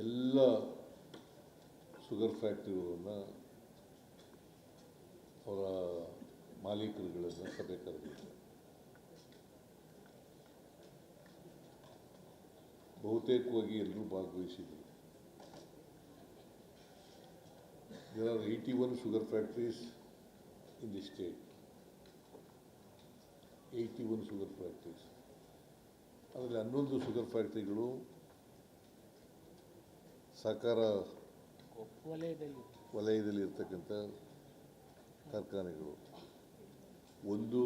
ಎಲ್ಲ ಶುಗರ್ ಫ್ಯಾಕ್ಟ್ರಿಗಳನ್ನು ಅವರ ಮಾಲೀಕರುಗಳನ್ನು ಸಭೆ ಕರೆದಿದ್ದಾರೆ. ಬಹುತೇಕವಾಗಿ ಎಲ್ಲರೂ ಭಾಗವಹಿಸಿದರು. There are 81 sugar factories in the state. 81 sugar factories. ಅದರಲ್ಲಿ 11 ಶುಗರ್ ಫ್ಯಾಕ್ಟ್ರಿಗಳು ಸಹಕಾರ ವಲಯದಲ್ಲಿ ಇರ್ತಕ್ಕಂಥ ಕಾರ್ಖಾನೆಗಳು, ಒಂದು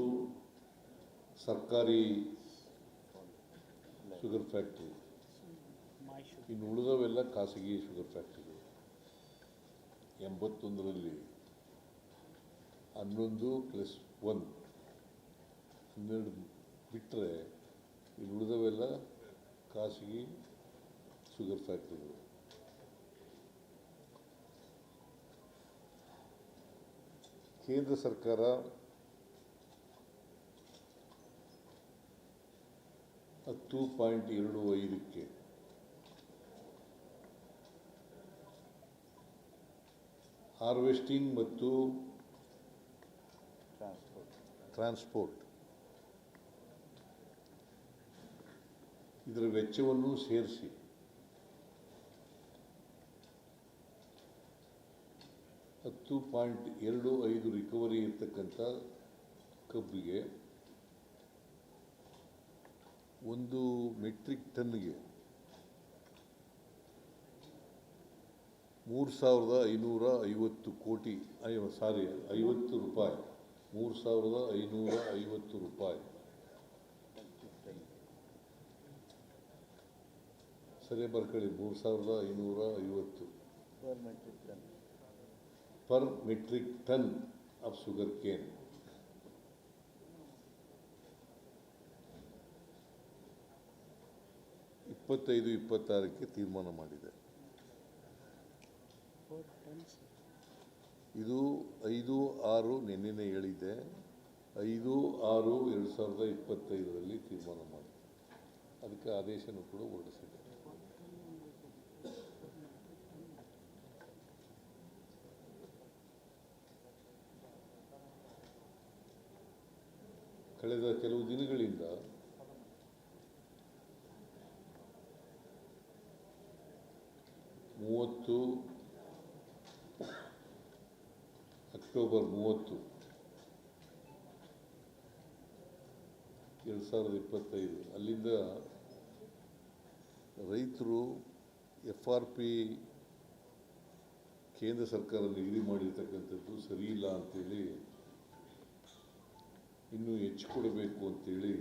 ಸರ್ಕಾರಿ ಶುಗರ್ ಫ್ಯಾಕ್ಟ್ರಿ, ಇನ್ನು ಉಳಿದವೆಲ್ಲ ಖಾಸಗಿ ಶುಗರ್ ಫ್ಯಾಕ್ಟ್ರಿಗಳು. 81ರಲ್ಲಿ 11 + 1 12 ಬಿಟ್ಟರೆ ಇನ್ನು ಉಳಿದವೆಲ್ಲ ಖಾಸಗಿ ಶುಗರ್ ಫ್ಯಾಕ್ಟ್ರಿಗಳು. ಕೇಂದ್ರ ಸರ್ಕಾರ $10.25ಕ್ಕೆ ಹಾರ್ವೆಸ್ಟಿಂಗ್ ಮತ್ತು ಟ್ರಾನ್ಸ್ಪೋರ್ಟ್ ಇದರ ವೆಚ್ಚವನ್ನು ಸೇರಿಸಿ $10.25 ರಿಕವರಿ ಇರ್ತಕ್ಕಂಥ ಕಬ್ಬಿಗೆ 1 ಮೆಟ್ರಿಕ್ ಟನ್ಗೆ 3,550 ಕೋಟಿ 50 ರೂಪಾಯಿ 3,550 ರೂಪಾಯಿ. ಸರಿ ಬರ್ಕೊಳ್ಳಿ, 3,550 per metric ton of sugar cane. ಕ್ಕೆ ತೀರ್ಮಾನ ಮಾಡಿದೆ. ಇದು 5/6 ನಿನ್ನೆ ಹೇಳಿದೆ, 5/6/2025ರಲ್ಲಿ ತೀರ್ಮಾನ ಮಾಡಿದೆ. ಅದಕ್ಕೆ ಆದೇಶನೂ ಕೂಡ ಹೊರಡಿಸಿದೆ. ಕಳೆದ ಕೆಲವು ದಿನಗಳಿಂದ ಅಕ್ಟೋಬರ್ 30, 2025 ಅಲ್ಲಿಂದ ರೈತರು FRP ಕೇಂದ್ರ ಸರ್ಕಾರ ನಿಗದಿ ಮಾಡಿರ್ತಕ್ಕಂಥದ್ದು ಸರಿ ಇಲ್ಲ ಅಂತೇಳಿ, ಇನ್ನೂ ಹೆಚ್ಚು ಕೊಡಬೇಕು ಅಂತೇಳಿ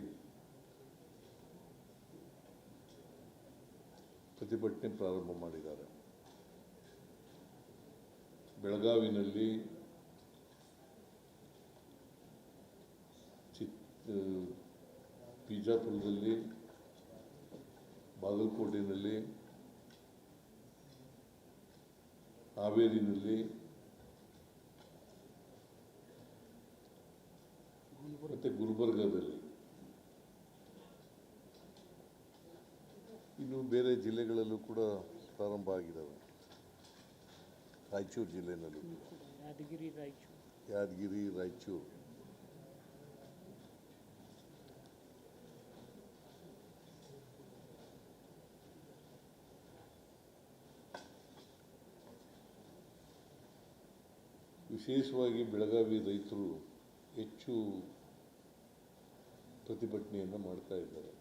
ಪ್ರತಿಭಟನೆ ಪ್ರಾರಂಭ ಮಾಡಿದ್ದಾರೆ. ಬೆಳಗಾವಿನಲ್ಲಿ, ಬಿಜಾಪುರದಲ್ಲಿ, ಬಾಗಲಕೋಟೆಯಲ್ಲಿ, ಹಾವೇರಿನಲ್ಲಿ ಮತ್ತು ಗುಲ್ಬರ್ಗಾದಲ್ಲಿ, ಇನ್ನು ಬೇರೆ ಜಿಲ್ಲೆಗಳಲ್ಲೂ ಕೂಡ ಪ್ರಾರಂಭ ಆಗಿದ್ದಾವೆ. ರಾಯಚೂರು ಜಿಲ್ಲೆಯಲ್ಲೂ, ಯಾದಗಿರಿ, ರಾಯಚೂರು. ವಿಶೇಷವಾಗಿ ಬೆಳಗಾವಿ ರೈತರು ಹೆಚ್ಚು ಪ್ರತಿಭಟನೆಯನ್ನು ಮಾಡ್ತಾ ಇದ್ದಾರೆ.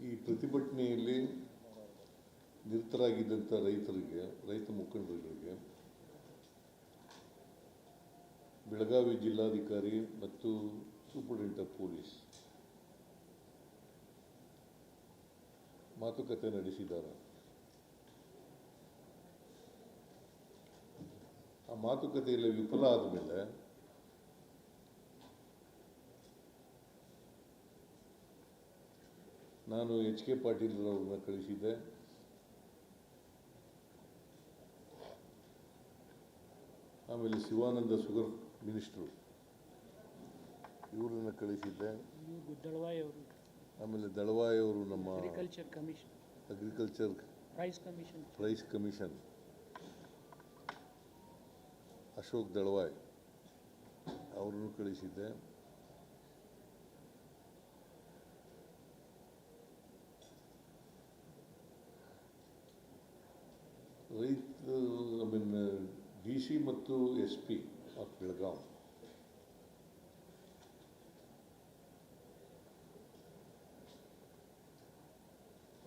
ಈ ಪ್ರತಿಭಟನೆಯಲ್ಲಿ ನಿರತರಾಗಿದ್ದಂಥ ರೈತ ಮುಖಂಡರುಗಳಿಗೆ ಬೆಳಗಾವಿ ಜಿಲ್ಲಾಧಿಕಾರಿ ಮತ್ತು ಸೂಪರಿಂಟೆಂಡೆಂಟ್ ಆಫ್ ಪೊಲೀಸ್ ಮಾತುಕತೆ ನಡೆಸಿದ್ದಾರೆ. ಆ ಮಾತುಕತೆಯಲ್ಲಿ ವಿಫಲ ಆದಮೇಲೆ ನಾನು HK ಪಾಟೀಲ್ ಅವರನ್ನ ಕಳಿಸಿದ್ದೆ. ಆಮೇಲೆ ಶಿವಾನಂದ ಶುಗರ್ ಮಿನಿಸ್ಟ್ರು ಇವರನ್ನು ಕಳಿಸಿದ್ದೆ. ದಳವಾಯಿ ಅವರು, ಆಮೇಲೆ ದಳವಾಯಿ ಅವರು ನಮ್ಮ agriculture commission, agriculture price commission Ashok Dalavayi ಅವರನ್ನು ಕಳಿಸಿದ್ದೆ. DC ಮತ್ತು SP ಆಫ್ ಬೆಳಗಾಂ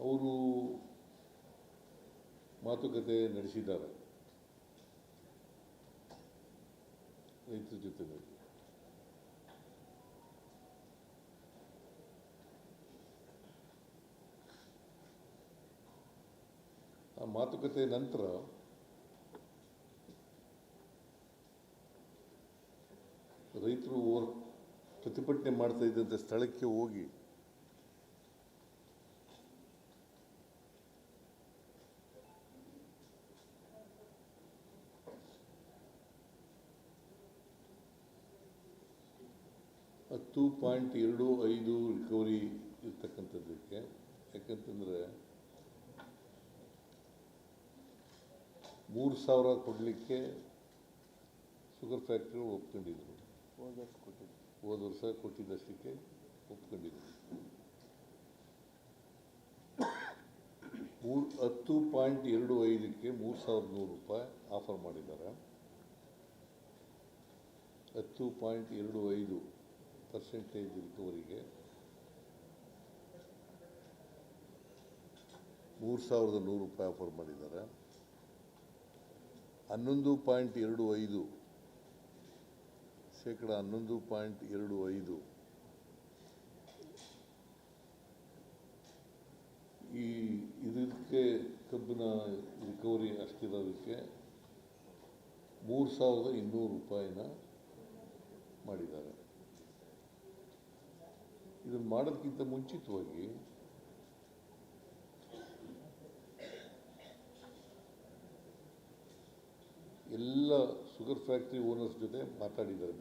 ಅವರು ಮಾತುಕತೆ ನಡೆಸಿದ್ದಾರೆ ರೈತರ ಜೊತೆ. ಆ ಮಾತುಕತೆ ನಂತರ ರೈತರು ಪ್ರತಿಭಟನೆ ಮಾಡ್ತಾ ಇದ್ದಂಥ ಸ್ಥಳಕ್ಕೆ ಹೋಗಿ $10.25 ರಿಕವರಿ ಇರ್ತಕ್ಕಂಥದ್ದಕ್ಕೆ, ಯಾಕಂತಂದರೆ 3,000 ಕೊಡಲಿಕ್ಕೆ ಶುಗರ್ ಫ್ಯಾಕ್ಟ್ರಿ ಒಪ್ಕೊಂಡಿದ್ರು. ಹೋದ ವರ್ಷ ಕೊಟ್ಟಿದ್ದಷ್ಟಕ್ಕೆ ಒಪ್ಕೊಂಡಿದ್ರು. 10.25ಕ್ಕೆ $3,100 ಆಫರ್ ಮಾಡಿದ್ದಾರೆ. 10.25% ರಿಕವರಿಗೆ $3,100 ಆಫರ್ ಮಾಡಿದ್ದಾರೆ. 11.25% 11.25% ಇದಕ್ಕೆ ಕಬ್ಬಿನ ರಿಕವರಿ ಅಷ್ಟಿರೋದಕ್ಕೆ $3,200 ಮಾಡಿದ್ದಾರೆ. ಇದನ್ನು ಮಾಡೋದಕ್ಕಿಂತ ಮುಂಚಿತವಾಗಿ ಎಲ್ಲ ಶುಗರ್ ಫ್ಯಾಕ್ಟ್ರಿ ಓನರ್ಸ್ ಜೊತೆ ಮಾತಾಡಿದ್ದಾರೆ.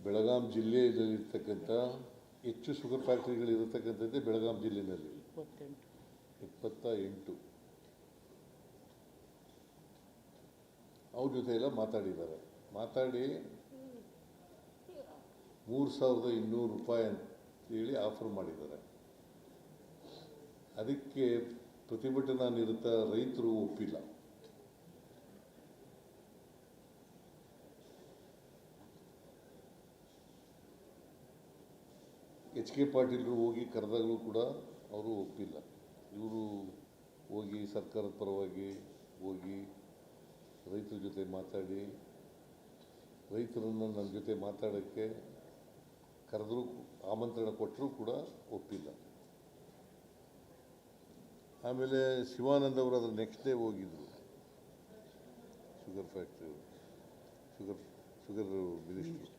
ಬೆಳಗಾಂ ಜಿಲ್ಲೆಯಲ್ಲಿರ್ತಕ್ಕಂಥ ಹೆಚ್ಚು ಶುಗರ್ ಫ್ಯಾಕ್ಟ್ರಿಗಳು ಇರತಕ್ಕಂಥದ್ದೇ ಬೆಳಗಾಂ ಜಿಲ್ಲೆಯಲ್ಲಿ 28. ಅವ್ರ ಜೊತೆ ಎಲ್ಲ ಮಾತಾಡಿದ್ದಾರೆ. ಮಾತಾಡಿ $3,200 ಅಂತೇಳಿ ಆಫರ್ ಮಾಡಿದ್ದಾರೆ. ಅದಕ್ಕೆ ಪ್ರತಿಭಟನಾ ನಿರತ ರೈತರು ಒಪ್ಪಿಲ್ಲ. HK ಪಾಟೀಲರು ಹೋಗಿ ಕರೆದಾಗಲೂ ಕೂಡ ಅವರು ಒಪ್ಪಿಲ್ಲ. ಇವರು ಹೋಗಿ ಸರ್ಕಾರದ ಪರವಾಗಿ ಹೋಗಿ ರೈತರ ಜೊತೆ ಮಾತಾಡಿ, ರೈತರನ್ನು ನನ್ನ ಜೊತೆ ಮಾತಾಡೋಕ್ಕೆ ಕರೆದರೂ, ಆಮಂತ್ರಣ ಕೊಟ್ಟರೂ ಕೂಡ ಒಪ್ಪಿಲ್ಲ. ಆಮೇಲೆ ಶಿವಾನಂದ್ ಅವರು ಅದರ ನೆಕ್ಸ್ಟ್ ಡೇ ಹೋಗಿದ್ದರು ಶುಗರ್ ಫ್ಯಾಕ್ಟ್ರಿ, ಶುಗರ್ ಮಿನಿಸ್ಟ್ರು.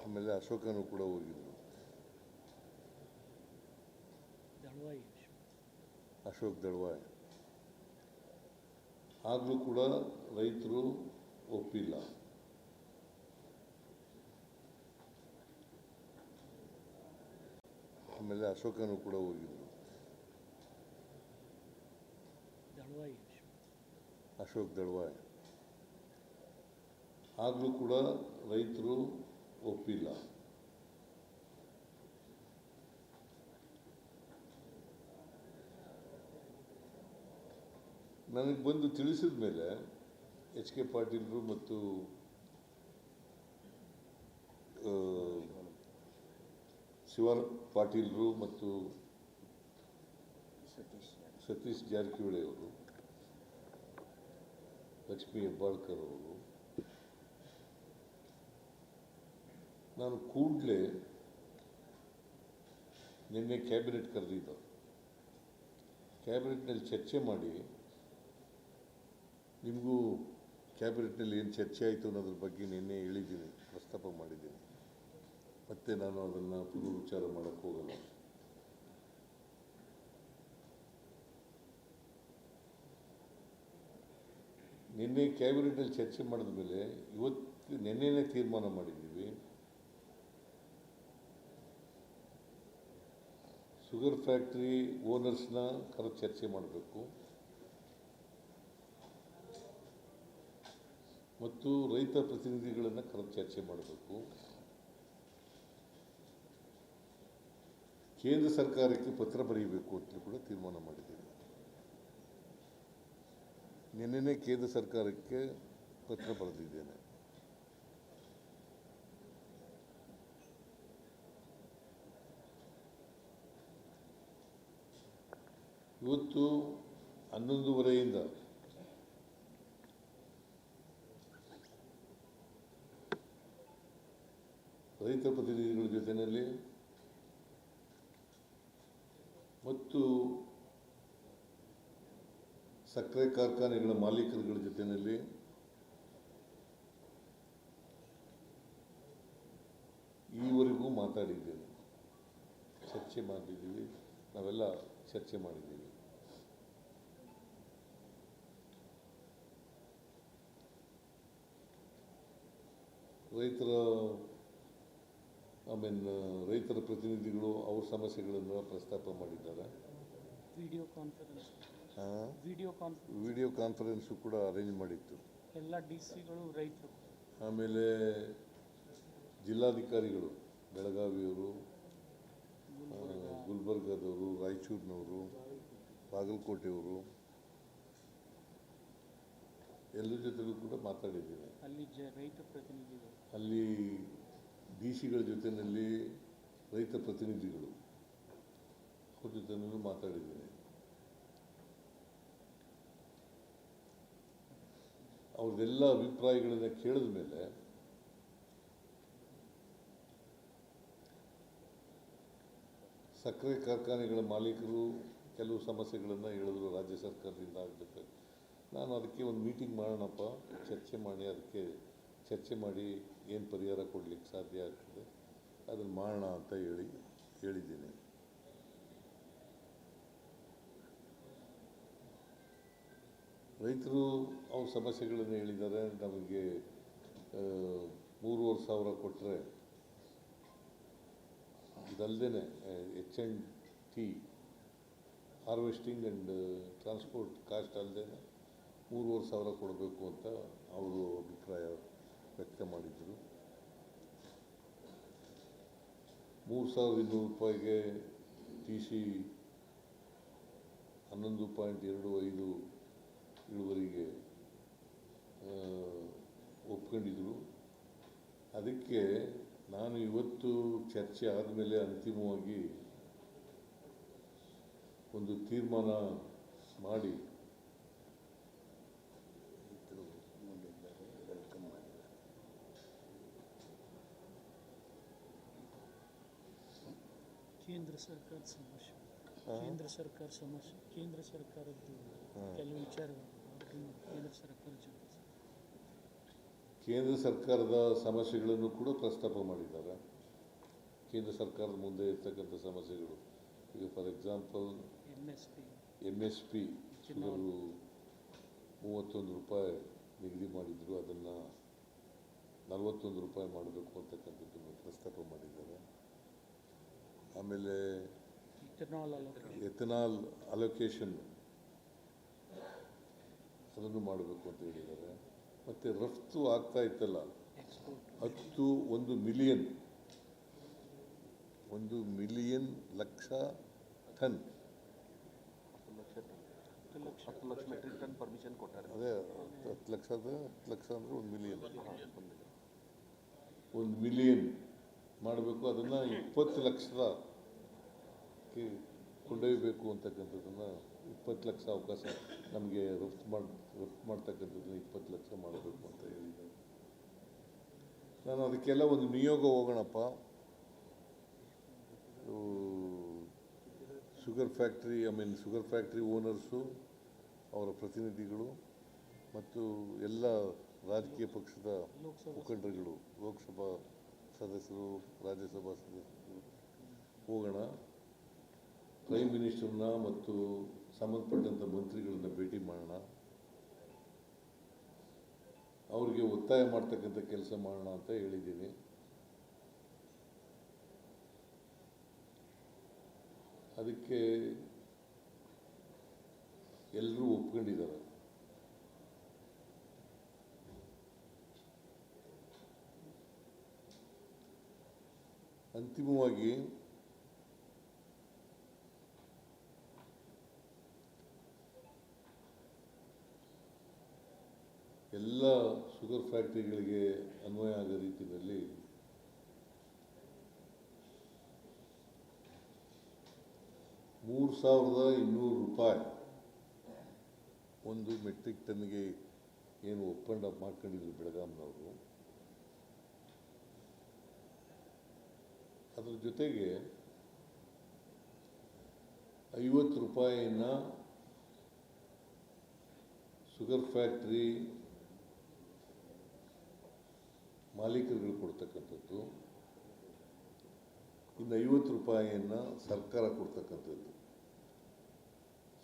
ಆಮೇಲೆ ಅಶೋಕನು ಕೂಡ ಹೋಗಿದ್ದರು, ಅಶೋಕ್ ದಳವಾಯಿ. ಆಗಲೂ ಕೂಡ ರೈತರು ಒಪ್ಪಿಲ್ಲ. ಆಮೇಲೆ ಅಶೋಕನು ಕೂಡ ಹೋಗಿದ್ದರು, ಅಶೋಕ್ ದಳವಾಯಿ. ಆಗಲೂ ಕೂಡ ರೈತರು ಒಪ್ಪಿಲ್ಲ. ನನಗೆ ಬಂದು ತಿಳಿಸಿದ ಮೇಲೆ HK ಪಾಟೀಲರು ಮತ್ತು ಶಿವಾನಂದ ಪಾಟೀಲರು ಮತ್ತು ಸತೀಶ್ ಜಾರಕಿಹೊಳಿ ಅವರು, ಲಕ್ಷ್ಮೀ ಹೆಬ್ಬಾಳ್ಕರ್ ಅವರು, ನಾನು ಕೂಡಲೇ ನಿನ್ನೆ ಕ್ಯಾಬಿನೆಟ್ ಕರೆದಿದ್ದು. ಕ್ಯಾಬಿನೆಟ್ನಲ್ಲಿ ಚರ್ಚೆ ಮಾಡಿ, ನಿಮಗೂ ಕ್ಯಾಬಿನೆಟ್ನಲ್ಲಿ ಏನು ಚರ್ಚೆ ಆಯಿತು ಅನ್ನೋದ್ರ ಬಗ್ಗೆ ನಿನ್ನೆ ಹೇಳಿದ್ದೀನಿ, ಪ್ರಸ್ತಾಪ ಮಾಡಿದ್ದೀನಿ. ಮತ್ತೆ ನಾನು ಅದನ್ನು ಪುನರುಚ್ಚಾರ ಮಾಡೋಕ್ಕೆ ಹೋಗಲ್ಲ. ನಿನ್ನೆ ಕ್ಯಾಬಿನೆಟಲ್ಲಿ ಚರ್ಚೆ ಮಾಡಿದ ಮೇಲೆ ಇವತ್ತು ನಿನ್ನೆನೇ ತೀರ್ಮಾನ ಮಾಡಿದ್ದೀವಿ. ಶುಗರ್ ಫ್ಯಾಕ್ಟ್ರಿ ಓನರ್ಸ್ನ ಕರೆದು ಚರ್ಚೆ ಮಾಡಬೇಕು ಮತ್ತು ರೈತ ಪ್ರತಿನಿಧಿಗಳನ್ನು ಕರೆದು ಚರ್ಚೆ ಮಾಡಬೇಕು. ಕೇಂದ್ರ ಸರ್ಕಾರಕ್ಕೆ ಪತ್ರ ಬರೆಯಬೇಕು ಅಂತ ಕೂಡ ತೀರ್ಮಾನ ಮಾಡಿದ್ದೀವಿ. ನಿನ್ನೆನೇ ಕೇಂದ್ರ ಸರ್ಕಾರಕ್ಕೆ ಪತ್ರ ಬರೆದಿದ್ದೇನೆ. ಇವತ್ತು 11:30ಯಿಂದ ರೈತ ಪ್ರತಿನಿಧಿಗಳ ಜೊತೆಯಲ್ಲಿ ಮತ್ತು ಸಕ್ಕರೆ ಕಾರ್ಖಾನೆಗಳ ಮಾಲೀಕರುಗಳ ಜೊತೆಯಲ್ಲಿ ಈವರೆಗೂ ಮಾತಾಡಿದ್ದೇನೆ, ಚರ್ಚೆ ಮಾಡಿದ್ದೀವಿ. ನಾವೆಲ್ಲ ಚರ್ಚೆ ಮಾಡಿದ್ದೀವಿ. ರೈತರ ಪ್ರತಿನಿಧಿಗಳು ಅವ್ರ ಸಮಸ್ಯೆಗಳನ್ನು ಪ್ರಸ್ತಾಪ ಮಾಡಿದ್ದಾರೆ. ವಿಡಿಯೋ ಕಾನ್ಫರೆನ್ಸು ಕೂಡ ಅರೇಂಜ್ ಮಾಡಿತ್ತು. ಎಲ್ಲ ಡಿಸಿಗಳು ರೈತರು, ಆಮೇಲೆ ಜಿಲ್ಲಾಧಿಕಾರಿಗಳು ಬೆಳಗಾವಿಯವರು, ಗುಲ್ಬರ್ಗದವರು, ರಾಯಚೂರಿನವರು, ಬಾಗಲಕೋಟೆಯವರು ಎಲ್ಲರ ಜೊತೆಲೂ ಕೂಡ ಮಾತಾಡಿದ್ದೀನಿ. ಅಲ್ಲಿ ರೈತ ಪ್ರತಿನಿಧಿಗಳು, ಅಲ್ಲಿ ಡಿ ಸಿಗಳ ಜೊತೆಯಲ್ಲಿ ರೈತ ಪ್ರತಿನಿಧಿಗಳು ಅವ್ರ ಜೊತೆನೂ ಮಾತಾಡಿದ್ದೀನಿ. ಅವ್ರದ್ದೆಲ್ಲ ಅಭಿಪ್ರಾಯಗಳನ್ನು ಕೇಳಿದ ಮೇಲೆ ಸಕ್ಕರೆ ಕಾರ್ಖಾನೆಗಳ ಮಾಲೀಕರು ಕೆಲವು ಸಮಸ್ಯೆಗಳನ್ನು ಹೇಳಿದ್ರು, ರಾಜ್ಯ ಸರ್ಕಾರದಿಂದ ಆಗಬೇಕಾಗಿ. ನಾನು ಅದಕ್ಕೆ ಒಂದು ಮೀಟಿಂಗ್ ಮಾಡೋಣಪ್ಪ, ಚರ್ಚೆ ಮಾಡಿ ಏನು ಪರಿಹಾರ ಕೊಡಲಿಕ್ಕೆ ಸಾಧ್ಯ ಆಗ್ತದೆ ಅದನ್ನು ಮಾಡೋಣ ಅಂತ ಹೇಳಿದ್ದೀನಿ. ರೈತರು ಅವ್ರ ಸಮಸ್ಯೆಗಳನ್ನು ಹೇಳಿದ್ದಾರೆ. ನಮಗೆ 3,500 ಕೊಟ್ಟರೆ, ಇದಲ್ಲದೆ H&T harvesting and transport cost ಅಲ್ಲದೆ 3,500 ಕೊಡಬೇಕು ಅಂತ ಅವರು ಅಭಿಪ್ರಾಯ ವ್ಯಕ್ತ ಮಾಡಿದರು. 3,200 ಟಿ ಸಿ 11.25 ಇಳುವರಿಗೆ ಒಪ್ಕೊಂಡಿದ್ರು. ಅದಕ್ಕೆ ನಾನು ಇವತ್ತು ಚರ್ಚೆ ಆದಮೇಲೆ ಅಂತಿಮವಾಗಿ ಒಂದು ತೀರ್ಮಾನ ಮಾಡಿ ಕೇಂದ್ರ ಸರ್ಕಾರದ್ದು ಕೆಲವು ವಿಚಾರಗಳು ಕೇಂದ್ರ ಸರ್ಕಾರದ ಸಮಸ್ಯೆಗಳನ್ನು ಕೂಡ ಪ್ರಸ್ತಾಪ ಮಾಡಿದ್ದಾರೆ. ಕೇಂದ್ರ ಸರ್ಕಾರದ ಮುಂದೆ ಇರ್ತಕ್ಕಂಥ ಸಮಸ್ಯೆಗಳು, ಈಗ ಫಾರ್ ಎಕ್ಸಾಂಪಲ್ MSP ಶುಗರು 31 ರೂಪಾಯಿ ನಿಗದಿ ಮಾಡಿದ್ರು, ಅದನ್ನು 41 ರೂಪಾಯಿ ಮಾಡಬೇಕು ಅಂತಕ್ಕಂಥದ್ದನ್ನು ಪ್ರಸ್ತಾಪ ಮಾಡಿದ್ದಾರೆ. ಆಮೇಲೆ ಎಥನಾಲ್ ಅಲೋಕೇಶನ್ ಅದನ್ನು ಮಾಡಬೇಕು ಅಂತ ಹೇಳಿದ್ದಾರೆ. ಮತ್ತು ರಫ್ತು ಆಗ್ತಾ ಇತ್ತಲ್ಲ, 1 million lakh ton, 10 lakh metric ton permission ಕೊಟ್ಟಾರೆ. ಅದೇ 10 ಲಕ್ಷ ಅಂದರೆ 1 ಮಿಲಿಯನ್, 1 ಮಿಲಿಯನ್ ಮಾಡಬೇಕು. ಅದನ್ನು 20 ಲಕ್ಷಕ್ಕೆ ಕೊಂಡೊಯ್ಯಬೇಕು ಅಂತಕ್ಕಂಥದ್ದನ್ನು, 20 ಲಕ್ಷ ಅವಕಾಶ ನಮಗೆ ರಫ್ತು ಮಾಡ್ತಕ್ಕಂಥದ್ದನ್ನು 20 ಲಕ್ಷ ಮಾಡಬೇಕು ಅಂತ ಹೇಳಿದ್ದಾರೆ. ನಾನು ಅದಕ್ಕೆಲ್ಲ ಒಂದು ನಿಯೋಗ ಹೋಗೋಣಪ್ಪ, ಶುಗರ್ ಫ್ಯಾಕ್ಟ್ರಿ ಓನರ್ಸು, ಅವರ ಪ್ರತಿನಿಧಿಗಳು ಮತ್ತು ಎಲ್ಲ ರಾಜಕೀಯ ಪಕ್ಷದ ಮುಖಂಡರುಗಳು, ಲೋಕಸಭಾ ಸದಸ್ಯರು, ರಾಜ್ಯಸಭಾ ಸದಸ್ಯರು ಹೋಗೋಣ. ಪ್ರೈಮ್ ಮಿನಿಸ್ಟರ್ನ ಮತ್ತು ಸಂಬಂಧಪಟ್ಟಂಥ ಮಂತ್ರಿಗಳನ್ನ ಭೇಟಿ ಮಾಡೋಣ. ಒತ್ತಾಯ ಮಾಡ್ತಕ್ಕಂಥ ಕೆಲಸ ಮಾಡೋಣ ಅಂತ ಹೇಳಿದ್ದೀನಿ. ಅದಕ್ಕೆ ಎಲ್ಲರೂ ಒಪ್ಕೊಂಡಿದ್ದಾರೆ. ಅಂತಿಮವಾಗಿ ಎಲ್ಲ ಶುಗರ್ ಫ್ಯಾಕ್ಟರಿಗಳಿಗೆ ಅನ್ವಯ ಆಗೋ ರೀತಿಯಲ್ಲಿ ₹3,200 ಒಂದು ಮೆಟ್ರಿಕ್ ಟನ್ಗೆ ಏನು ಒಪ್ಪಂದ ಮಾಡ್ಕೊಂಡಿದ್ರು ಬೆಳಗಾಂನವರು, ಅದ್ರ ಜೊತೆಗೆ ₹50 ಶುಗರ್ ಫ್ಯಾಕ್ಟ್ರಿ ಮಾಲೀಕರುಗಳು ಕೊಡ್ತಕ್ಕಂಥದ್ದು, ಇನ್ನು ₹50 ಸರ್ಕಾರ ಕೊಡ್ತಕ್ಕಂಥದ್ದು.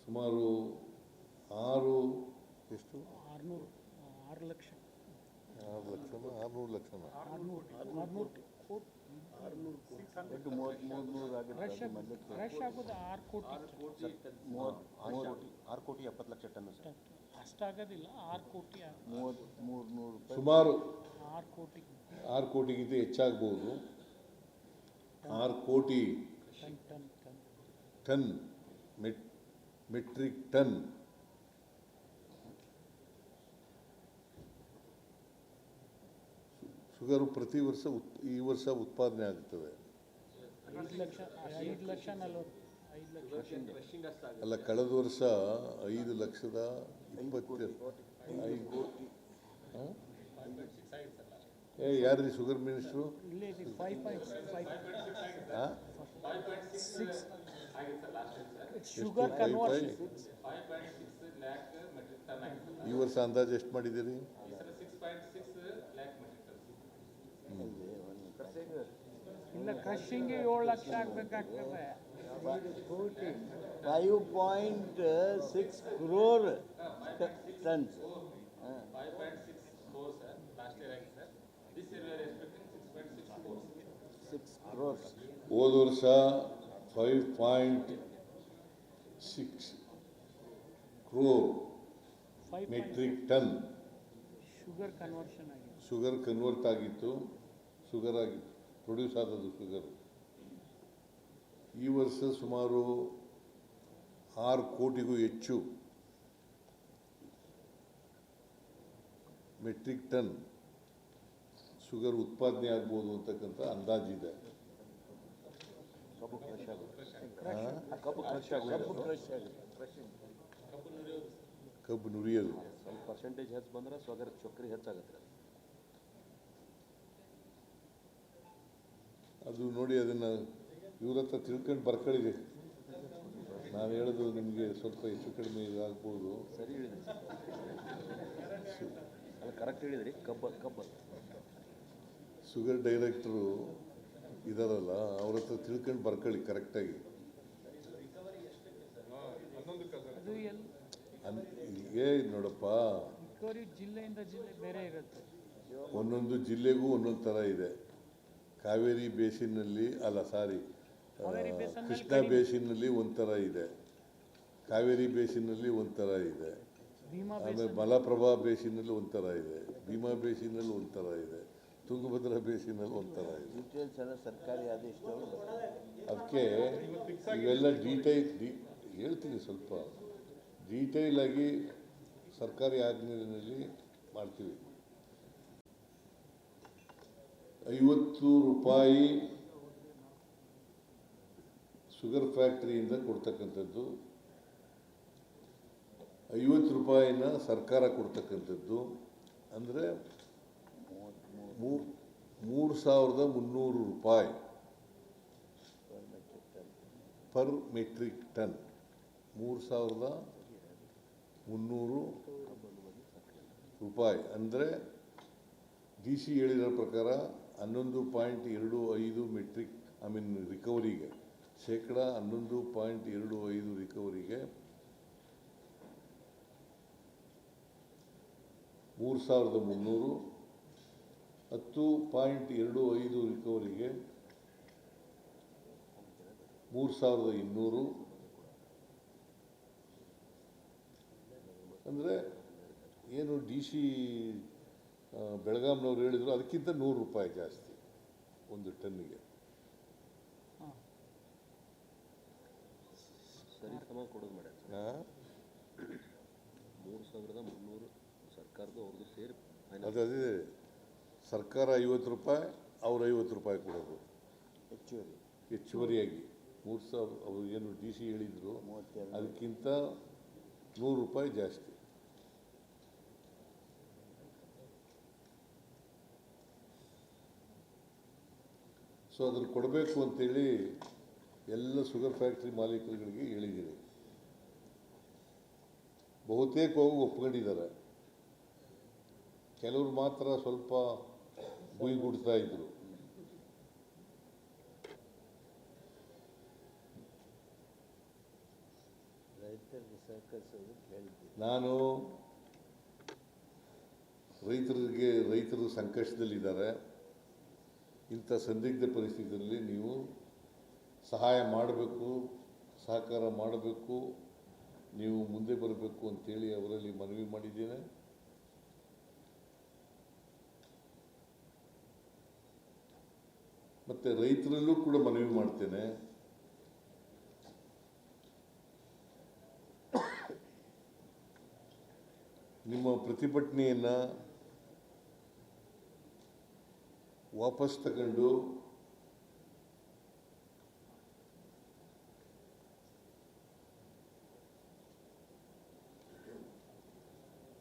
ಸುಮಾರು 6 ಲಕ್ಷ 6 ಲಕ್ಷನ ರಶ್ ಆಗೋದು 6 ಕೋಟಿ 6,70,00,000 ಟನ್ ಸರ್. ಅಷ್ಟಾಗೋದಿಲ್ಲ, 6 ಕೋಟಿ ಸುಮಾರು 6 ಕೋಟಿಗಿಂತ ಹೆಚ್ಚಾಗ್ಬೋದು. 6 ಕೋಟಿ ಟನ್ ಮೆಟ್ರಿಕ್ ಟನ್ ಶುಗರು ಪ್ರತಿ ವರ್ಷ ಈ ವರ್ಷ ಉತ್ಪಾದನೆ ಆಗುತ್ತದೆ. 5 ಲಕ್ಷ 40 ಅಲ್ಲ, ಕಳೆದ ವರ್ಷ 5,20,000 ಯಾರ್ರಿ ಶುಗರ್ ಮಿನಿಸ್ಟ್ರು? ಇಲ್ಲೇ 5.6 ಶುಗರ್ ಕನ್ವರ್ಷನ್. ಈ ವರ್ಷ ಅಂದಾಜು ಎಷ್ಟು ಮಾಡಿದ್ದೀರಿ? ಇಲ್ಲ, ಕ್ರಷಿಂಗ್ 7 ಲಕ್ಷ ಆಗಬೇಕಾಗ್ತದೆ. 5.6 crore tons. 6 crores. ಹೋದ ವರ್ಷ 5.6 crore metric ton sugar conversion ಆಗಿದೆ. ಶುಗರ್ ಕನ್ವರ್ಟ್ ಆಗಿತ್ತು, ಶುಗರ್ ಆಗಿತ್ತು, ಪ್ರೊಡ್ಯೂಸ್ ಆದದ್ದು ಶುಗರ್. ಈ ವರ್ಷ ಸುಮಾರು 6 ಕೋಟಿಗೂ ಹೆಚ್ಚು ಮೆಟ್ರಿಕ್ ಟನ್ ಶುಗರ್ ಉತ್ಪಾದನೆ ಆಗ್ಬೋದು ಅಂತಕ್ಕಂಥ ಅಂದಾಜಿದೆ. ಕಬ್ಬು ನುರಿಯೋದು ಸ್ವಲ್ಪ ಪರ್ಸೆಂಟೇಜ್ ಹೆಚ್ಚು ಬಂದ್ರೆ ಸಕ್ಕರೆ ಹೆಚ್ಚಾಗುತ್ತೆ. ಅದು ನೋಡಿ, ಅದನ್ನು ಇವ್ರ ಹತ್ರ ತಿಳ್ಕೊಂಡು ಬರ್ಕೊಳ್ಳಿದೆ. ನಾನು ಹೇಳೋದು ನಿಮಗೆ ಸ್ವಲ್ಪ ಹೆಚ್ಚು ಕಡಿಮೆ ಇದಾಗ್ಬೋದು. ಸರಿ ಹೇಳಿದ್ರಿ, ಅಲ್ಲ ಕರೆಕ್ಟ್ ಹೇಳಿದ್ರಿ. ಕಬ್ಬು ಶುಗರ್ ಡೈರೆಕ್ಟ್ರು ಇದಾರಲ್ಲ, ಅವ್ರ ಹತ್ರ ತಿಳ್ಕೊಂಡು ಬರ್ಕೊಳ್ಳಿ ಕರೆಕ್ಟಾಗಿ. ಅದು ಹೀಗೆ ನೋಡಪ್ಪ, ರಿಕವರಿ ಜಿಲ್ಲೆಯಿಂದ ಜಿಲ್ಲೆ ಬೇರೆ ಇರುತ್ತೆ. ಒಂದೊಂದು ಜಿಲ್ಲೆಗೂ ಒಂದೊಂದು ಥರ ಇದೆ. ಕಾವೇರಿ ಬೇಸಿನ್ನಲ್ಲಿ ಕೃಷ್ಣ ಬೇಸಿನ್ನಲ್ಲಿ ಒಂಥರ ಇದೆ, ಕಾವೇರಿ ಬೇಸಿನ್ನಲ್ಲಿ ಒಂಥರ ಇದೆ, ಆಮೇಲೆ ಮಲಪ್ರಭಾ ಬೇಸಿನಲ್ಲಿ ಒಂಥರ ಇದೆ, ಭೀಮಾ ಬೇಸಿನಲ್ಲಿ ಒಂಥರ ಇದೆ, ತುಂಗಭದ್ರಾ ಬೇಸಿನಲ್ಲಿ ಒಂಥರ ಇದೆ. ಡೀಟೇಲ್ಸ್ ಎಲ್ಲ ಸರ್ಕಾರಿ ಆದೇಶದವರು. ಅದಕ್ಕೆ ಇವೆಲ್ಲ ಹೇಳ್ತೀನಿ, ಸ್ವಲ್ಪ ಡೀಟೇಲ್ ಆಗಿ ಸರ್ಕಾರಿ ಆಜ್ಞೆಯಲ್ಲಿ ಮಾಡ್ತೀವಿ. ₹50 ಶುಗರ್ ಫ್ಯಾಕ್ಟ್ರಿಯಿಂದ ಕೊಡ್ತಕ್ಕಂಥದ್ದು, ₹50 ಸರ್ಕಾರ ಕೊಡ್ತಕ್ಕಂಥದ್ದು, ಅಂದರೆ ₹3,300 ಪರ್ ಮೆಟ್ರಿಕ್ ಟನ್. 3,300 ಅಂದರೆ DC ಹೇಳಿರೋ ಪ್ರಕಾರ 11.25 ಮೆಟ್ರಿಕ್ ರಿಕವರಿಗೆ, ಶೇಕಡ 11.25 ರಿಕವರಿಗೆ 3,300 10.25 ರಿಕವರಿಗೆ 3,200 ಅಂದರೆ ಏನು DC ಬೆಳಗಾಂನವ್ರು ಹೇಳಿದ್ರು ಅದಕ್ಕಿಂತ ₹100 ಜಾಸ್ತಿ ಒಂದು ಟನ್ನಿಗೆ. ಹಾಂ ಸರಿ ಸಮ ಕೊಡೋದು ಮಾಡ್ಯಾರ ಸರ್. 3,300 ಸರ್ಕಾರದ್ದು ಅವ್ರದ್ದು ಸೇರಿ ಫೈನಲ್. ಅದೇ ಸರ್ಕಾರ ₹50, ಅವ್ರು ₹50 ಕೊಡೋದು ಹೆಚ್ಚುವರಿ ಹೆಚ್ಚುವರಿಯಾಗಿ. 3,000 ಅವರು ಏನು DC ಹೇಳಿದ್ರು 32. ಅದಕ್ಕಿಂತ ₹100 ಜಾಸ್ತಿ. ಸೊ ಅದನ್ನು ಕೊಡಬೇಕು ಅಂತೇಳಿ ಎಲ್ಲ ಶುಗರ್ ಫ್ಯಾಕ್ಟ್ರಿ ಮಾಲೀಕರುಗಳಿಗೆ ಹೇಳಿದ್ದೀನಿ. ಬಹುತೇಕ ಹೋಗಿ ಒಪ್ಕೊಂಡಿದ್ದಾರೆ. ಕೆಲವರು ಮಾತ್ರ ಸ್ವಲ್ಪ ಗುಯ್ಗುಡ್ತಾ ಇದ್ರು. ರೈತರಿಗೆ ಸಹಕರಿಸೋದಕ್ಕೆ ಹೇಳಿದ್ವಿ. ನಾನು ರೈತರು ಸಂಕಷ್ಟದಲ್ಲಿದ್ದಾರೆ. ಇಂಥ ಸಂದಿಗ್ಧ ಪರಿಸ್ಥಿತಿಯಲ್ಲಿ ನೀವು ಸಹಾಯ ಮಾಡಬೇಕು, ಸಹಕಾರ ಮಾಡಬೇಕು, ನೀವು ಮುಂದೆ ಬರಬೇಕು ಅಂತೇಳಿ ಅವರಲ್ಲಿ ಮನವಿ ಮಾಡಿದ್ದೇನೆ. ಮತ್ತು ರೈತರಲ್ಲೂ ಕೂಡ ಮನವಿ ಮಾಡ್ತೇನೆ. ನಿಮ್ಮ ಪ್ರತಿಭಟನೆಯನ್ನು ವಾಪಸ್ ತಗೊಂಡು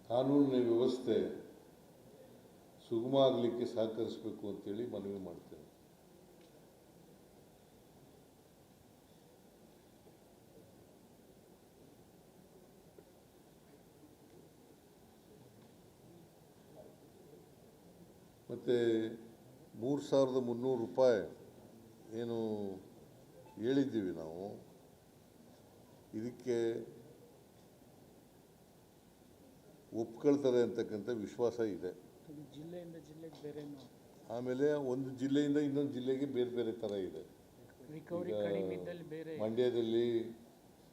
ಕಾನೂನಿನ ವ್ಯವಸ್ಥೆ ಸುಗಮ ಆಗಲಿಕ್ಕೆ ಸಹಕರಿಸಬೇಕು ಅಂತೇಳಿ ಮನವಿ ಮಾಡ್ತೇನೆ. ಮತ್ತು ₹3,300 ಏನು ಹೇಳಿದ್ದೀವಿ ನಾವು, ಇದಕ್ಕೆ ಒಪ್ಕೊಳ್ತಾರೆ ಅಂತಕ್ಕಂಥ ವಿಶ್ವಾಸ ಇದೆ. ಅದು ಜಿಲ್ಲೆಯಿಂದ ಜಿಲ್ಲೆಗೆ ಬೇರೆನೂ ಆಮೇಲೆ ಒಂದು ಜಿಲ್ಲೆಯಿಂದ ಇನ್ನೊಂದು ಜಿಲ್ಲೆಗೆ ಬೇರೆ ಬೇರೆ ಥರ ಇದೆ. ರಿಕವರಿ ಈಗ ಕಡಿಮೆ ಇದ್ದಲ್ಲಿ ಬೇರೆ, ಮಂಡ್ಯದಲ್ಲಿ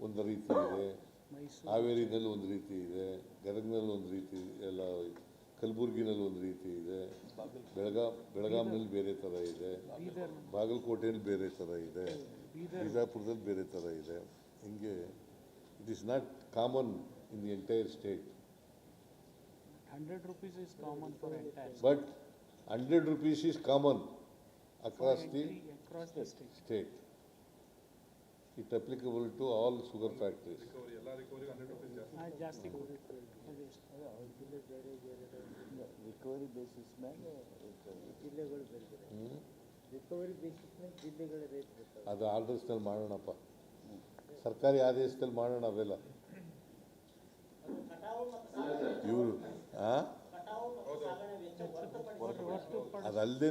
ಒಂದು ರೀತಿ ಇದೆ, ಮೈಸೂರು ಹಾವೇರಿನಲ್ಲಿ ಒಂದು ರೀತಿ ಇದೆ, ಗದಗನಲ್ಲಿ ಒಂದು ರೀತಿ, ಎಲ್ಲ ಕಲಬುರಗಿನಲ್ಲಿ ಒಂದು ರೀತಿ ಇದೆ, ಬೆಳಗಾಂನಲ್ಲಿ ಬೇರೆ ಥರ ಇದೆ, ಬೀದರ್ ಬಾಗಲಕೋಟೆಯಲ್ಲಿ ಬೇರೆ ಥರ ಇದೆ, ಬೀದರ್ ಬಿಜಾಪುರದಲ್ಲಿ ಬೇರೆ ಥರ ಇದೆ. ಹಿಂಗೆ it is not common in the entire state. ₹100 is common for entire But ₹100 is common across the across the state. state. It applicable to all sugar factories. ಜಾಸ್ತಿ ಕೊಡುತ್ತೆ. ರಿಕವರಿ ಬೇಸಿಸ್ ಮೇಲೆ ಜಿಲ್ಲೆಗಳು ಬೇರೆ ಬೇರೆ ರಿಕವರಿ ಬೇಸಿಸ್ ಮೇಲೆ ಜಿಲ್ಲೆಗಳ rate ಇರ್ತವೆ. ಅದು ಆರ್ಡರ್ಸ್ನಲ್ಲಿ ಮಾಡೋಣಪ್ಪ, ಸರ್ಕಾರಿ ಆದೇಶದಲ್ಲಿ ಮಾಡೋಣ ಅವೆಲ್ಲ. ಇವರು ಅದಲ್ಲದೆ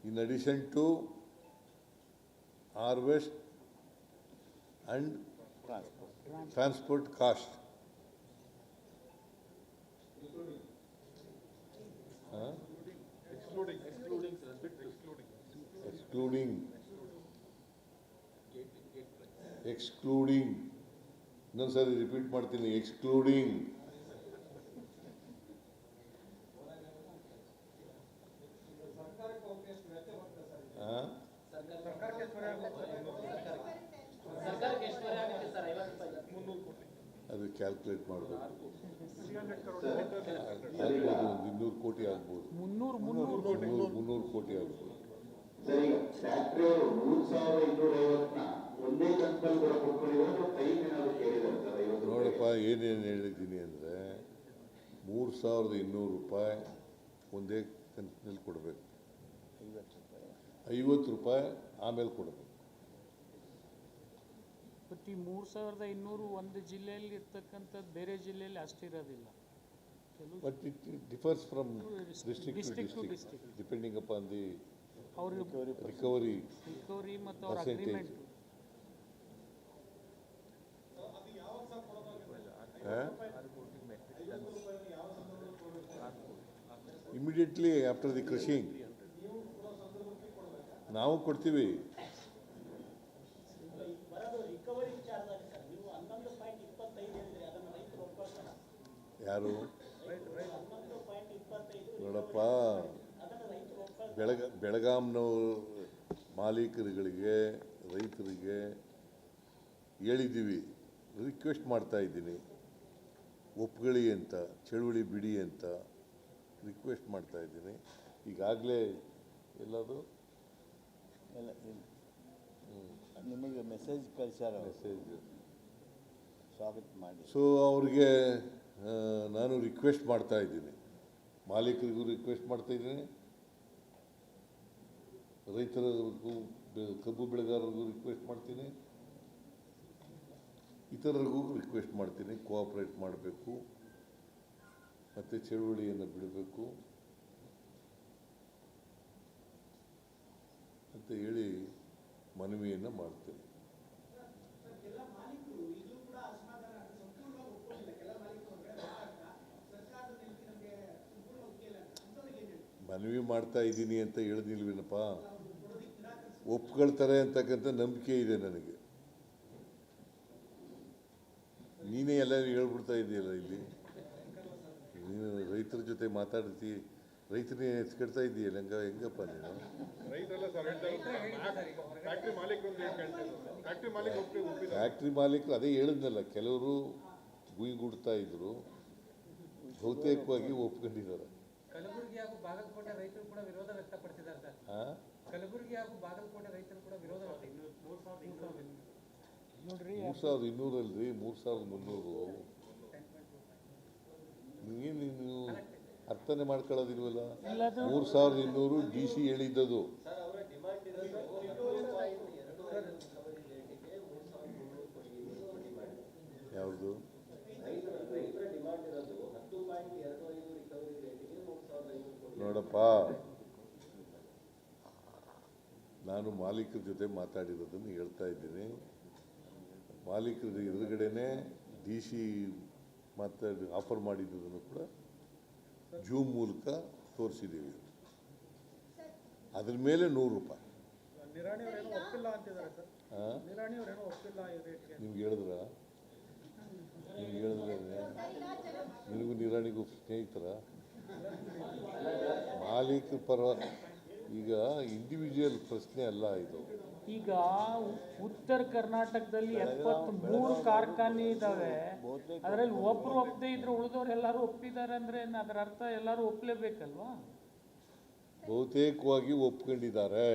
in addition to harvest and transport cost. Excluding ಇನ್ನೊಂದು ಸಾರಿ ರಿಪೀಟ್ ಮಾಡ್ತೀನಿ, ಎಕ್ಸ್ಕ್ಲೂಡಿಂಗ್. ಅದು ಕ್ಯಾಲ್ಕುಲೇಟ್ ಮಾಡಬೇಕು. ಆಗ್ಬೋದು, ಒಂದು 200 ಕೋಟಿ ಆಗ್ಬೋದು, 300 ಕೋಟಿ ಆಗ್ಬೋದು. ಸರಿ, ಫ್ಯಾಕ್ಟರಿ ಅವರು 3,250 ಒಂದೇ ಕಂತಲ್ಲಿ ಕೂಡ ಕೊಟ್ಕೊಂಡಿದ್ದಾರೆ, ಟೈಮ್ ಏನಾದ್ರು ಕೇಳಿದ್ದಾರೆ ಸರ್? ನೋಡಪ್ಪ, ಏನೇನು ಹೇಳಿದ್ದೀನಿ ಅಂದರೆ ₹3,200 ಒಂದೇ ಕಂತಿನಲ್ಲಿ ಕೊಡಬೇಕು, ₹50 ಆಮೇಲೆ ಕೊಡಬೇಕು. ಬಟ್ ಈ 3,200 ಒಂದು ಜಿಲ್ಲೆಯಲ್ಲಿ ಇರ್ತಕ್ಕಂಥದ್ದು ಬೇರೆ ಜಿಲ್ಲೆಯಲ್ಲಿ ಅಷ್ಟಿರೋದಿಲ್ಲ. ಕೆಲವು but it differs from district to district to district, district. Depending upon the ಅವ್ರ ರಿಕವರಿ ರಿಕವರಿ ಮತ್ತು ಅವ್ರ percentage. Agreement. Immediately after the crushing ನಾವು ಕೊಡ್ತೀವಿ. ಯಾರು ನೋಡಪ್ಪ, ಬೆಳಗಾಂನವ್ರು ಮಾಲೀಕರುಗಳಿಗೆ ರೈತರಿಗೆ ಹೇಳಿದ್ದೀವಿ, ರಿಕ್ವೆಸ್ಟ್ ಮಾಡ್ತಾ ಇದ್ದೀನಿ, ಒಪ್ಕೊಳ್ಳಿ ಅಂತ, ಚಳುವಳಿ ಬಿಡಿ ಅಂತ ರಿಕ್ವೆಸ್ಟ್ ಮಾಡ್ತಾ ಇದ್ದೀನಿ. ಈಗಾಗಲೇ ಎಲ್ಲದು ಎಲ್ಲ ನಿಮಗೆ ಮೆಸೇಜ್ ಕಳಿಸ್ಯಾರ, ಮೆಸೇಜ್. ಸ್ವಾಗತ ಮಾಡಿ. ಸೊ ಅವ್ರಿಗೆ ನಾನು ರಿಕ್ವೆಸ್ಟ್ ಮಾಡ್ತಾ ಇದ್ದೀನಿ, ಮಾಲೀಕರಿಗೂ ರಿಕ್ವೆಸ್ಟ್ ಮಾಡ್ತಾ ಇದ್ದೀನಿ, ರೈತರಿಗೂ ಕಬ್ಬು ಬೆಳೆಗಾರರಿಗೂ ರಿಕ್ವೆಸ್ಟ್ ಮಾಡ್ತೀನಿ, ಇತರರಿಗೂ ರಿಕ್ವೆಸ್ಟ್ ಮಾಡ್ತೀನಿ, ಕೋಆಪ್ರೇಟ್ ಮಾಡಬೇಕು ಮತ್ತು ಚಳುವಳಿಯನ್ನು ಬಿಡಬೇಕು ಅಂತ ಹೇಳಿ ಮನವಿಯನ್ನು ಮಾಡ್ತೀನಿ. ಮನವಿ ಮಾಡ್ತಾ ಇದ್ದೀನಿ ಅಂತ ಹೇಳಿದಿಲ್ವೇನಪ್ಪ, ಒಪ್ಕೊಳ್ತಾರೆ ಅಂತಕ್ಕಂಥ ನಂಬಿಕೆ ಇದೆ ನನಗೆ. ನೀನೇ ಎಲ್ಲ ಹೇಳ್ಬಿಡ್ತಾ ಇದೆಯಲ್ಲ ಇಲ್ಲಿ, ನೀನು ರೈತರ ಜೊತೆ ಮಾತಾಡ್ತಿ, ರೈತರೇ ಎತ್ಕೊಡ್ತಾ ಇದೆಯಲ್ಲ, ಹೆಂಗಪ್ಪ ನೀನು? ಫ್ಯಾಕ್ಟ್ರಿ ಮಾಲೀಕರು ಅದೇ ಹೇಳಿದ್ನಲ್ಲ, ಕೆಲವರು ಗುಯ್ಗುಡ್ತಾ ಇದ್ರು, ಬಹುತೇಕವಾಗಿ ಒಪ್ಕೊಂಡಿದ್ದಾರೆ. ಕಲಬುರಗಿ ಹಾಗೂ ಬಾಗಲಕೋಟೆ ರೈತರು ಕೂಡ ವಿರೋಧ ವ್ಯಕ್ತಪಡಿಸಿದ್ದಾರೆ ಸರ್. ಕಲಬುರಗಿ ಹಾಗೂ ಬಾಗಲಕೋಟೆ ರೈತರು ಕೂಡ ವಿರೋಧ ನೋಡ್ರಿ 3200 ಅಲ್ರಿ, 3300. ನೀನು ಅರ್ಥನೇ ಮಾಡ್ಕೊಳ್ಳೋದಿಲ್ವಲ್ಲ. 3200 DC ಹೇಳಿದ್ದದು. ಯಾವುದು ನೋಡಪ್ಪ, ನಾನು ಮಾಲೀಕರ ಜೊತೆ ಮಾತಾಡಿರೋದನ್ನು ಹೇಳ್ತಾ ಇದ್ದೀನಿ. ಮಾಲೀಕರ ಎದುರುಗಡೆನೆ DC ಮಾತಾಡಿ ಆಫರ್ ಮಾಡಿದ್ದನ್ನು ಕೂಡ ಜೂಮ್ ಮೂಲಕ ತೋರಿಸಿದ್ದೀವಿ. ಅದ್ರ ಮೇಲೆ 100 ರೂಪಾಯಿ. ನಿಮ್ಗೆ ಹೇಳಿದ್ರ? ನಿಮ್ಗೆ ಹೇಳಿದ್ರೆ ನಿನಗೂ ನಿರಾಣಿಗೂ ಸ್ನೇಹಿತರ? ಮಾಲೀಕರ ಪರ ಈಗ ಇಂಡಿವಿಜುವಲ್ ಪ್ರಶ್ನೆ ಅಲ್ಲ ಇದು. ಈಗ ಉತ್ತರ ಕರ್ನಾಟಕದಲ್ಲಿ 73 ಕಾರ್ಖಾನೆ ಇದ್ದಾವೆ, ಅದರಲ್ಲಿ ಒಬ್ರು ಒಪ್ಪದೇ ಇದ್ರೆ ಉಳಿದವ್ರು ಎಲ್ಲರೂ ಒಪ್ಪಿದ್ದಾರೆ ಅಂದ್ರೆ ಅದರ ಅರ್ಥ ಎಲ್ಲರೂ ಒಪ್ಪಲೇಬೇಕಲ್ವಾ? ಬಹುತೇಕವಾಗಿ ಒಪ್ಕೊಂಡಿದ್ದಾರೆ.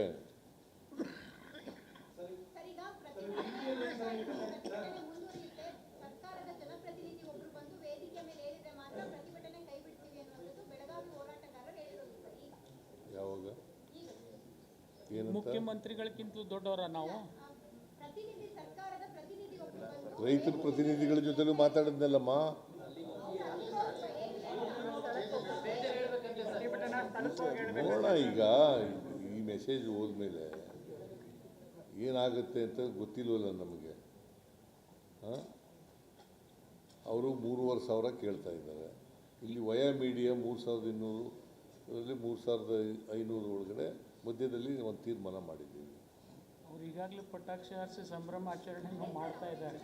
ಯಾವಾಗ? ಮುಖ್ಯಮಂತ್ರಿಗಳಿಗಿಂತಲೂ ದೊಡ್ಡವರ ನಾವು? ರೈತರ ಪ್ರತಿನಿಧಿಗಳ ಜೊತೆಲೂ ಮಾತಾಡಿದ್ನಲ್ಲಮ್ಮ. ನೋಡೋಣ, ಈಗ ಈ ಮೆಸೇಜ್ ಹೋದ್ಮೇಲೆ ಏನಾಗುತ್ತೆ ಅಂತ ಗೊತ್ತಿಲ್ವಲ್ಲ ನಮಗೆ. ಅವರು 3,500 ಕೇಳ್ತಾ ಇದ್ದಾರೆ. ಇಲ್ಲಿ ವಯಾ ಮೀಡಿಯಾ 3,200, ಅದರಲ್ಲಿ 3,500 ಒಳಗಡೆ ಮಧ್ಯದಲ್ಲಿ ಒಂದು ತೀರ್ಮಾನ ಮಾಡಿದ್ದೀವಿ. ಅವ್ರು ಈಗಾಗಲೇ ಪಟಾಕ್ಷಿ ಹಾರಿಸಿ ಸಂಭ್ರಮ ಆಚರಣೆ ಮಾಡ್ತಾ ಇದ್ದಾರೆ.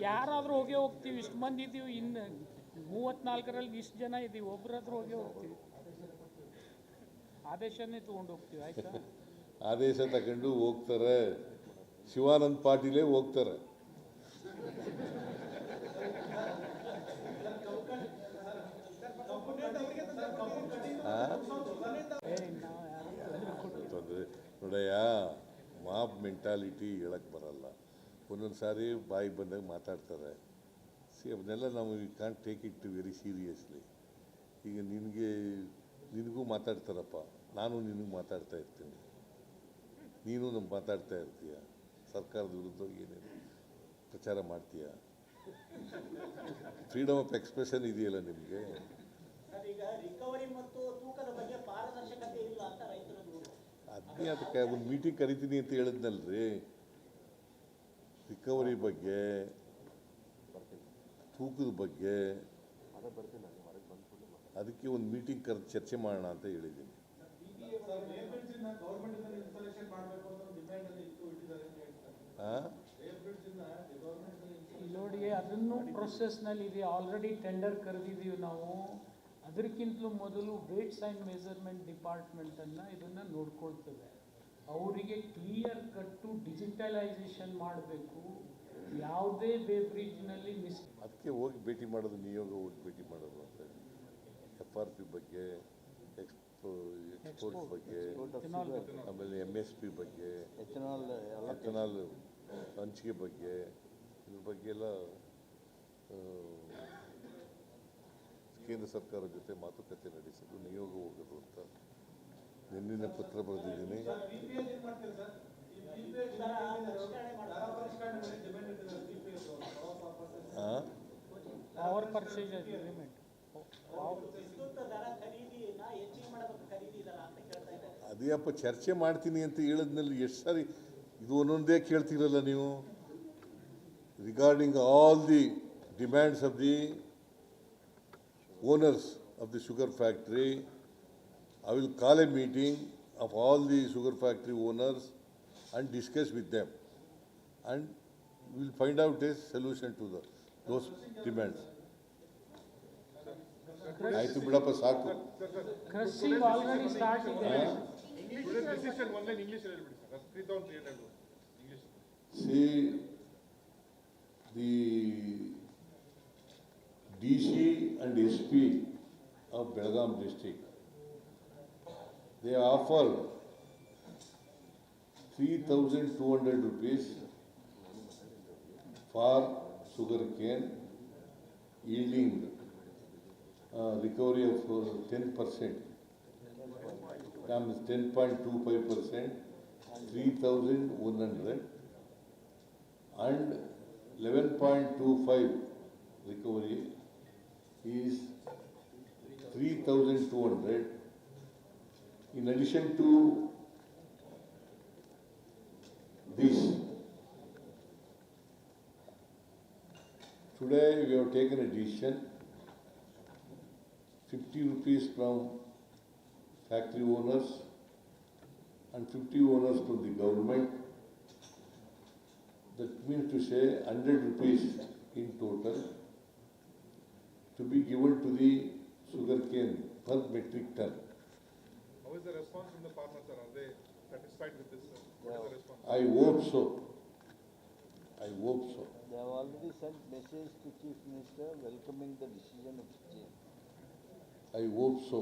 ಯಾರಾದರೂ ಹೋಗೇ ಹೋಗ್ತೀವಿ, ಇಷ್ಟು ಮಂದಿ ಇದ್ದೀವಿ, ಇನ್ನು 34ರಲ್ಲಿ ಇಷ್ಟು ಜನ ಇದ್ದೀವಿ, ಒಬ್ಬರಾದ್ರೂ ಹೋಗೇ ಹೋಗ್ತೀವಿ. ಆದೇಶನೇ ತೊಗೊಂಡು ಹೋಗ್ತೀವಿ, ಆಯ್ತಾ? ಆದೇಶ ತಗೊಂಡು ಹೋಗ್ತಾರೆ. ಶಿವಾನಂದ ಪಾಟೀಲೇ ಹೋಗ್ತಾರೆ. ತೊಂದರೆ ನೋಡಯ್ಯ, ಮಾಬ್ ಮೆಂಟಾಲಿಟಿ ಹೇಳಕ್ಕೆ ಬರಲ್ಲ. ಒಂದೊಂದು ಸಾರಿ ಬಾಯಿ ಬಂದಾಗ ಮಾತಾಡ್ತಾರೆ. ಅದನ್ನೆಲ್ಲ ನಾವು can't take it very seriously. ಈಗ ನಿನಗೂ ಮಾತಾಡ್ತಾರಪ್ಪ, ನಾನು ನಿನಗೂ ಮಾತಾಡ್ತಾ ಇರ್ತೀನಿ, ನೀನು ನಮ್ಗೆ ಮಾತಾಡ್ತಾ ಇರ್ತೀಯ, ಸರ್ಕಾರದ ವಿರುದ್ಧ ಏನೇನು ಪ್ರಚಾರ ಮಾಡ್ತೀಯ. ಫ್ರೀಡಮ್ ಆಫ್ ಎಕ್ಸ್ಪ್ರೆಷನ್ ಇದೆಯಲ್ಲ ನಿಮಗೆ. ಅದನ್ನೇ ಅದಕ್ಕೆ ಒಂದು ಮೀಟಿಂಗ್ ಕರಿತೀನಿ ಅಂತ ಹೇಳಿದ್ನಲ್ರಿ. ರಿಕವರಿ ಬಗ್ಗೆ, ತೂಕದ ಬಗ್ಗೆ ಅದಕ್ಕೆ ಒಂದು ಮೀಟಿಂಗ್ ಕರೆದು ಚರ್ಚೆ ಮಾಡೋಣ ಅಂತ ಹೇಳಿದ್ದೀನಿ. ನೋಡಿ, ಅದನ್ನು ಪ್ರೊಸೆಸ್ನಲ್ಲಿ ಇದೆ. ಆಲ್ರೆಡಿ ಟೆಂಡರ್ ಕರೆದಿದ್ದೀವಿ ನಾವು. ಅದಕ್ಕಿಂತಲೂ ಮೊದಲು ವೇಟ್ಸ್ ಆ್ಯಂಡ್ ಮೆಜರ್ಮೆಂಟ್ ಡಿಪಾರ್ಟ್ಮೆಂಟನ್ನು ಇದನ್ನು ನೋಡ್ಕೊಳ್ತದೆ. ಅವರಿಗೆ ಕ್ಲಿಯರ್ ಕಟ್ಟು ಡಿಜಿಟಲೈಸೇಷನ್ ಮಾಡಬೇಕು. ಯಾವುದೇ ವೇಬ್ರಿಡ್ಜ್ನಲ್ಲಿ ಅದಕ್ಕೆ ಹೋಗಿ ಭೇಟಿ ಮಾಡೋದು, ನಿಯೋಗ ಹೋಗಿ ಭೇಟಿ ಮಾಡೋದು ಅಂತ. FRP ಬಗ್ಗೆ, ಎಕ್ಸ್ಪೋರ್ಟ್ ಬಗ್ಗೆ, ಆಮೇಲೆ MSP ಬಗ್ಗೆ, ಎಥನಾಲ್ ಹಂಚಿಕೆ ಬಗ್ಗೆ, ಇದ್ರ ಬಗ್ಗೆ ಎಲ್ಲ ಕೇಂದ್ರ ಸರ್ಕಾರದ ಜೊತೆ ಮಾತುಕತೆ ನಡೆಸೋದು, ನಿಯೋಗ ಹೋಗೋದು ಅಂತ ನಿನ್ನೆ ಪತ್ರ ಬರೆದಿದ್ದೀನಿ. ಪವರ್ ಪರ್ಚೇಸ್ ಅಗ್ರಿಮೆಂಟ್ ಅದೇಪ್ಪ ಚರ್ಚೆ ಮಾಡ್ತೀನಿ ಅಂತ ಹೇಳಿದ್ಮೇಲೆ ಎಷ್ಟು ಸಾರಿ ಇದು ಒಂದೊಂದೇ ಕೇಳ್ತಿರಲ್ಲ ನೀವು. Regarding all the demands of the owners of the sugar factory, I will call a meeting of all the sugar factory owners and discuss with them, and we will find out a solution to those demands. ಆಯ್ತು ಬಿಡಪ್ಪ, ಸಾಕು. Crushing already start ಇದೆ. See, the DC and SP of Belgaum district, they offered 3,200 rupees for sugarcane yielding recovery of 10%, that means 10.25%, 3,100, and 11.25 recovery is 3,200. In addition to this, today we have taken a decision, 50 rupees from factory owners and 50 owners from the government. That means to say 100 rupees in total to be given to the sugarcane per metric ton. How is the response from the farmers, sir? Are they satisfied with this, sir? What is the response? I hope so. I hope so. They have already sent message to Chief Minister welcoming the decision of the chief. I hope so.